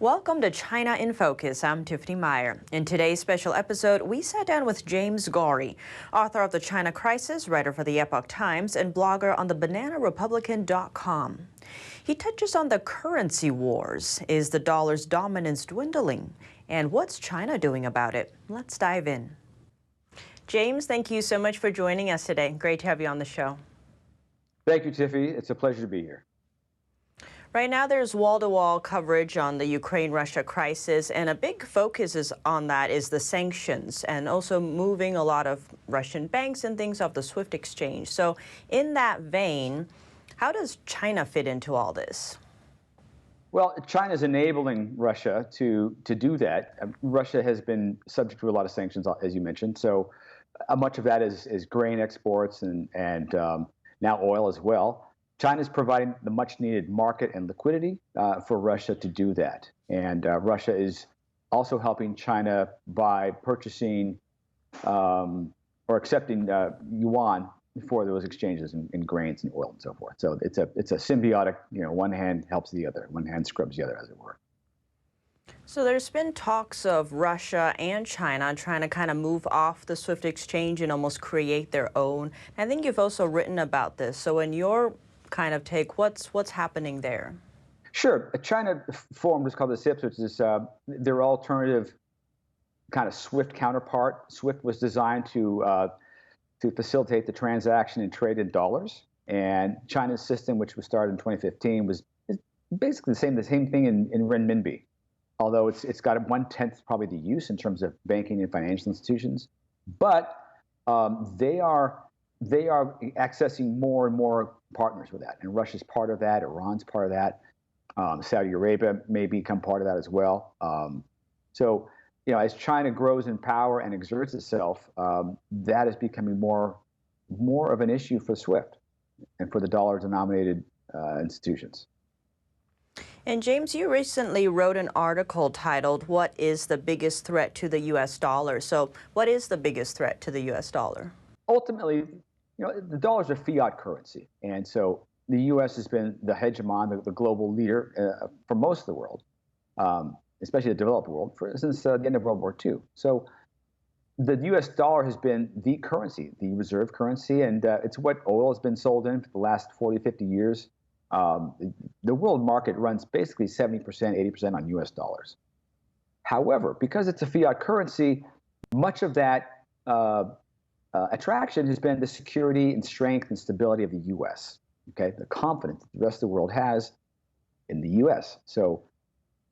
Welcome to China in Focus. I'm Tiffany Meyer. In today's special episode, we sat down with James Gorrie, author of The China Crisis, writer for the Epoch Times, and blogger on thebananarepublican.com. He touches on the currency wars. Is the dollar's dominance dwindling? And what's China doing about it? Let's dive in. James, thank you so much for joining us today. Great to have you on the show. Thank you, Tiffany. It's a pleasure to be here. Right now, there's wall-to-wall coverage on the Ukraine-Russia crisis, and a big focus on that is the sanctions and also moving a lot of Russian banks and things off the SWIFT exchange. So in that vein, how does China fit into all this? Well, China is enabling Russia to do that. Russia has been subject to a lot of sanctions, as you mentioned. So much of that is grain exports and now oil as well. China is providing the much-needed market and liquidity for Russia to do that. And Russia is also helping China by purchasing or accepting yuan for those exchanges in grains and oil and so forth. So it's a symbiotic, one hand helps the other, one hand scrubs the other, as it were. So there's been talks of Russia and China trying to kind of move off the SWIFT exchange and almost create their own. I think you've also written about this. So in your kind of take, what's happening there? Sure. China formed what's called the SIPs, which is their alternative kind of SWIFT counterpart. SWIFT was designed to facilitate the transaction and trade in dollars. And China's system, which was started in 2015, was basically the same thing in renminbi, although it's got 1/10 probably the use in terms of banking and financial institutions. But they are accessing more and more partners with that, and Russia's part of that. Iran's part of that. Saudi Arabia may become part of that as well. So, as China grows in power and exerts itself, that is becoming more of an issue for SWIFT and for the dollar-denominated institutions. And James, you recently wrote an article titled, "What is the biggest threat to the U.S. dollar?" So what is the biggest threat to the U.S. dollar? Ultimately, the dollar is a fiat currency. And so the U.S. has been the hegemon, the global leader for most of the world, especially the developed world, since the end of World War II. So the U.S. dollar has been the currency, the reserve currency, and it's what oil has been sold in for the last 40, 50 years. The world market runs basically 70%, 80% on U.S. dollars. However, because it's a fiat currency, much of that attraction has been the security and strength and stability of the U.S., okay, the confidence that the rest of the world has in the U.S. So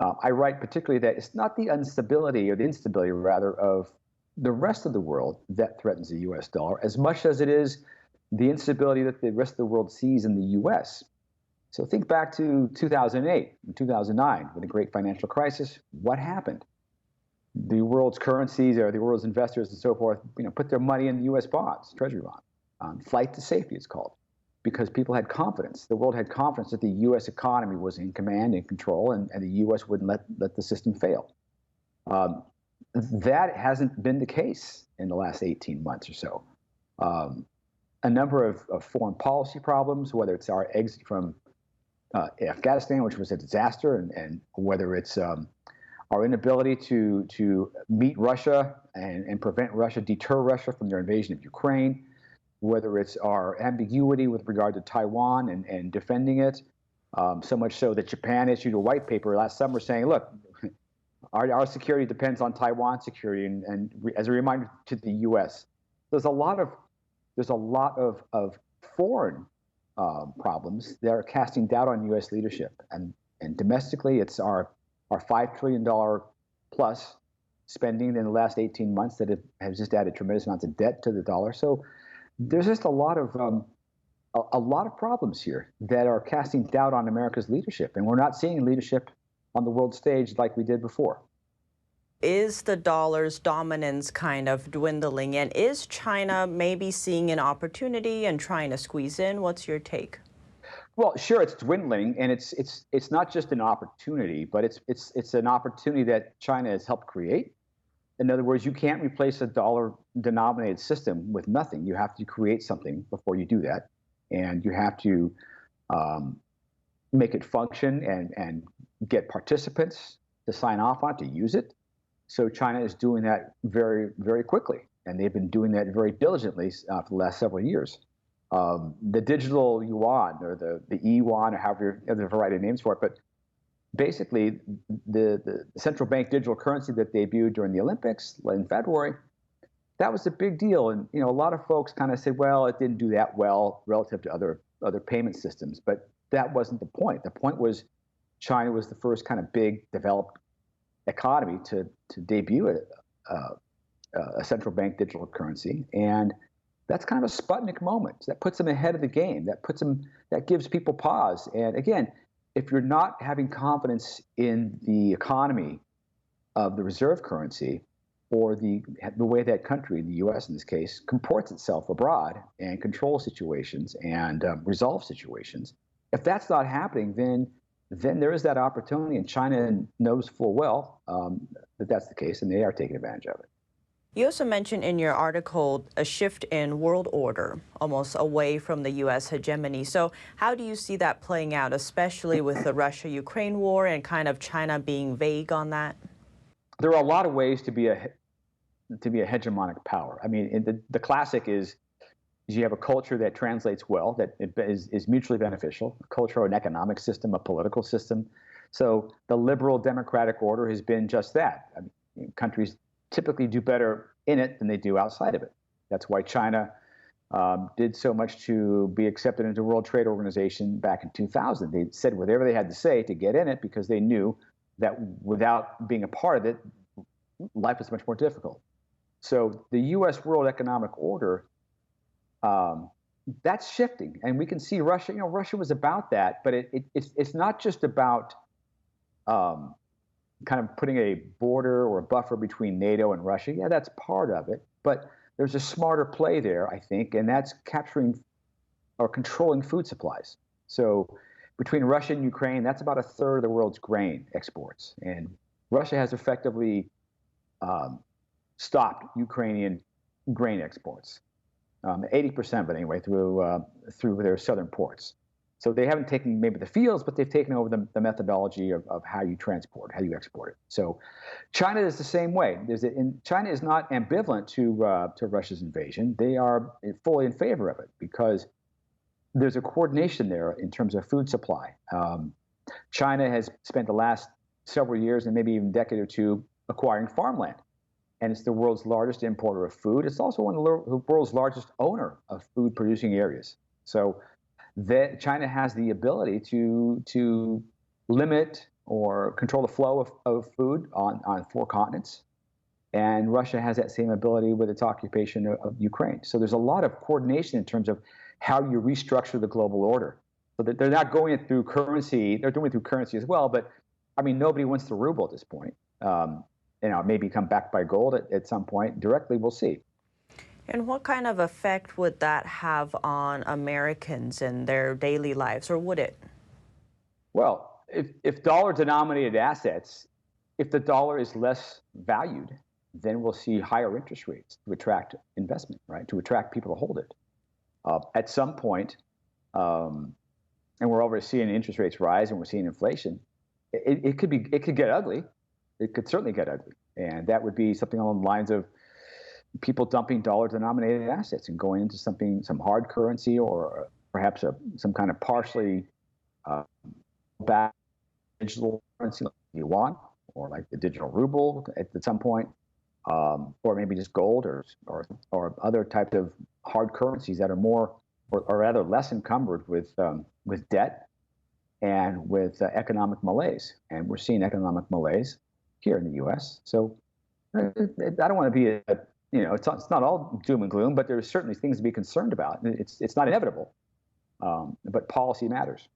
I write particularly that it's not the instability or the instability, rather, of the rest of the world that threatens the U.S. dollar as much as it is the instability that the rest of the world sees in the U.S. So think back to 2008 and 2009 with the great financial crisis. What happened? The world's currencies or the world's investors and so forth, put their money in U.S. bonds, treasury bonds. Flight to safety, it's called, because people had confidence. The world had confidence that the U.S. economy was in command and control, and the U.S. wouldn't let the system fail. That hasn't been the case in the last 18 months or so. A number of foreign policy problems, whether it's our exit from Afghanistan, which was a disaster, and whether it's our inability to meet Russia and prevent Russia, deter Russia from their invasion of Ukraine, whether it's our ambiguity with regard to Taiwan and defending it, so much so that Japan issued a white paper last summer saying, look, our security depends on Taiwan security, and as a reminder to the U.S., there's a lot of foreign problems that are casting doubt on U.S. leadership, and domestically, it's our $5 trillion plus spending in the last 18 months that has just added tremendous amounts of debt to the dollar. So there's just a lot of problems here that are casting doubt on America's leadership, and we're not seeing leadership on the world stage like we did before. Is the dollar's dominance kind of dwindling, and is China maybe seeing an opportunity and trying to squeeze in? What's your take? Well, sure, it's dwindling, and it's not just an opportunity, but it's an opportunity that China has helped create. In other words, you can't replace a dollar-denominated system with nothing. You have to create something before you do that, and you have to make it function and get participants to sign off on, to use it. So China is doing that very, very quickly. And they've been doing that very diligently for the last several years. The digital yuan, or the e-yuan, or however, there's a variety of names for it, but basically the central bank digital currency that debuted during the Olympics in February, that was a big deal. And a lot of folks kind of said, well, it didn't do that well relative to other payment systems, but that wasn't the point. The point was China was the first kind of big developed economy to debut a central bank digital currency, and that's kind of a Sputnik moment. That puts them ahead of the game. That gives people pause. And again, if you're not having confidence in the economy of the reserve currency, or the way that country, the U.S. in this case, comports itself abroad and controls situations and resolves situations, if that's not happening, then there is that opportunity, and China knows full well that that's the case, and they are taking advantage of it. You also mentioned in your article a shift in world order, almost away from the U.S. hegemony. So how do you see that playing out, especially with the Russia-Ukraine war and kind of China being vague on that? There are a lot of ways to be a hegemonic power. I mean, the classic is you have a culture that translates well, that is mutually beneficial, a culture, an economic system, a political system. So the liberal democratic order has been just that. I mean, countries typically do better in it than they do outside of it. That's why China did so much to be accepted into the World Trade Organization back in 2000. They said whatever they had to say to get in it, because they knew that without being a part of it, life was much more difficult. So the U.S. world economic order, that's shifting, and we can see Russia. Russia was about that, but it's not just about kind of putting a border or a buffer between NATO and Russia. Yeah, that's part of it, but there's a smarter play there, I think, and that's capturing or controlling food supplies. So between Russia and Ukraine, that's about a third of the world's grain exports, and Russia has effectively stopped Ukrainian grain exports, 80% of it anyway, through their southern ports. So they haven't taken maybe the fields, but they've taken over the methodology of how you transport, how you export it. So China is the same way. China is not ambivalent to Russia's invasion. They are fully in favor of it, because there's a coordination there in terms of food supply. China has spent the last several years, and maybe even a decade or two, acquiring farmland. And it's the world's largest importer of food. It's also one of the world's largest owner of food-producing areas. So China has the ability to limit or control the flow of food on 4 continents. And Russia has that same ability with its occupation of Ukraine. So there's a lot of coordination in terms of how you restructure the global order. So that they're not going it through currency. They're doing it through currency as well. But, I mean, nobody wants the ruble at this point. Maybe come back by gold at some point. Directly, we'll see. And what kind of effect would that have on Americans and their daily lives, or would it? Well, if dollar-denominated assets, if the dollar is less valued, then we'll see higher interest rates to attract investment, right? To attract people to hold it. At some point, and we're already seeing interest rates rise, and we're seeing inflation. It could get ugly. It could certainly get ugly, and that would be something along the lines of people dumping dollar-denominated assets and going into some hard currency, or perhaps some kind of partially back digital currency like the yuan, or like the digital ruble at some point, or maybe just gold or other types of hard currencies that are more or rather less encumbered with debt and with economic malaise. And we're seeing economic malaise here in the U.S. So I don't want to be it's not all doom and gloom, but there's certainly things to be concerned about. It's not inevitable, but policy matters.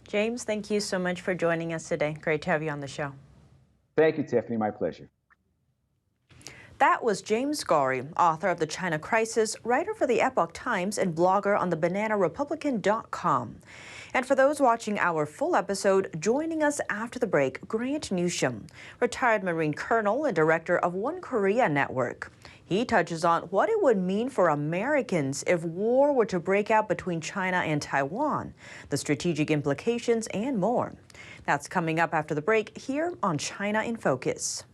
James, thank you so much for joining us today. Great to have you on the show. Thank you, Tiffany. My pleasure. That was James Gorrie, author of The China Crisis, writer for the Epoch Times, and blogger on thebananarepublican.com. And for those watching our full episode, joining us after the break, Newsham, retired Marine Colonel and director of One Korea Network. He touches on what it would mean for Americans if war were to break out between China and Taiwan, the strategic implications, and more. That's coming up after the break here on China in Focus.